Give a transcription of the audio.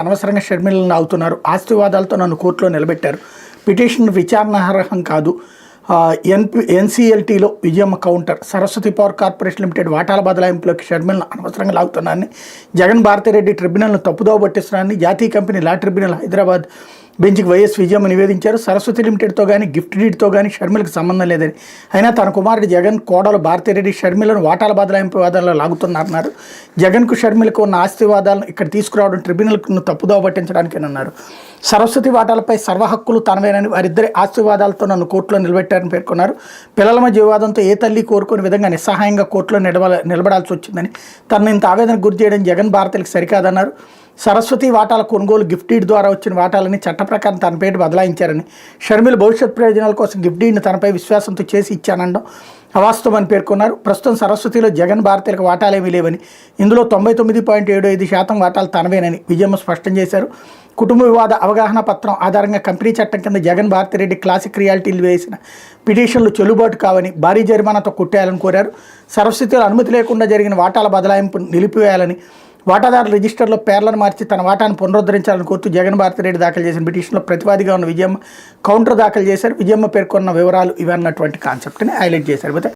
అనవసరంగా షర్మిలను అవుతున్నారు. ఆస్తివాదాలతో నన్ను కోర్టులో నిలబెట్టారు. పిటిషన్ విచారణార్హం కాదు. ఎన్సీఎల్టీలో Vijayamma counter. Saraswati power corporation limited వాటాల బదలాయింపులోకి షర్మిలను అనవసరంగా లాగుతున్నారని, జగన్ భారతిరెడ్డి ట్రిబ్యునల్ను తప్పుదోవ పట్టిస్తున్నారని జాతీయ కంపెనీ లా ట్రిబ్యునల్ హైదరాబాద్ బెంచ్కి వైఎస్ విజయమ్మ నివేదించారు. సరస్వతి లిమిటెడ్తో కానీ గిఫ్ట్ డీడ్తో కానీ షర్మిలకు సంబంధం లేదని, అయినా తన కుమారుడు జగన్ కోడలు భారతిరెడ్డి షర్మిలను వాటాల బదలాయింపు వాదాల్లో లాగుతున్నారన్నారు. జగన్కు షర్మిలకు ఉన్న ఆస్తివాదాలను ఇక్కడ తీసుకురావడం ట్రిబ్యునల్ను తప్పుదోవ పట్టించడానికేనన్నారు. సరస్వతి వాటాలపై సర్వ హక్కులు తనవేనని, వారిద్దరి ఆస్తివాదాలతో నన్ను కోర్టులో నిలబెట్టారని పేర్కొన్నారు. పిల్లల మధ్య వివాదంతో ఏ తల్లి కోరుకునే విధంగా నిస్సహాయంగా కోర్టులో నిలబడాల్సి వచ్చిందని, తనను ఇంత ఆవేదనకు గురి చేయడం జగన్ భారతికి సరికాదన్నారు. సరస్వతి వాటాల కొనుగోలు గిఫ్ట్ డీడ్ ద్వారా వచ్చిన వాటాలని చట్ట ప్రకారం తన పేరు బదలాయించారని, షర్మిల భవిష్యత్ ప్రయోజనాల కోసం గిఫ్ట్ డీడ్ని తనపై విశ్వాసంతో చేసి ఇచ్చానడం అవాస్తవమని పేర్కొన్నారు. ప్రస్తుతం సరస్వతిలో జగన్ భారతీయులకు వాటాలేమీ లేవని, ఇందులో 99.75% వాటాలు తనవేనని విజయమ్మ స్పష్టం చేశారు. కుటుంబ వివాద అవగాహన పత్రం ఆధారంగా కంపెనీ చట్టం కింద జగన్ భారతిరెడ్డి క్లాసిక్ రియాలిటీలు వేసిన పిటిషన్లు చెల్లుబాటు కావని, భారీ జరిమానాతో కొట్టేయాలని కోరారు. సరస్వతిలో అనుమతి లేకుండా జరిగిన వాటాల బదలాయింపు నిలిపివేయాలని, వాటాదారుల రిజిస్టర్లో పేర్లను మార్చి తన వాటాను పునరుద్ధరించాలని కోరుతూ జగన్ భారతిరెడ్డి దాఖలు చేసిన పిటిషన్లో ప్రతివాదిగా ఉన్న విజయమ్మ కౌంటర్ దాఖలు చేశారు. విజయమ్మ పేర్కొన్న వివరాలు ఇవన్నటువంటి కాన్సెప్ట్ని హైలైట్ చేశారు.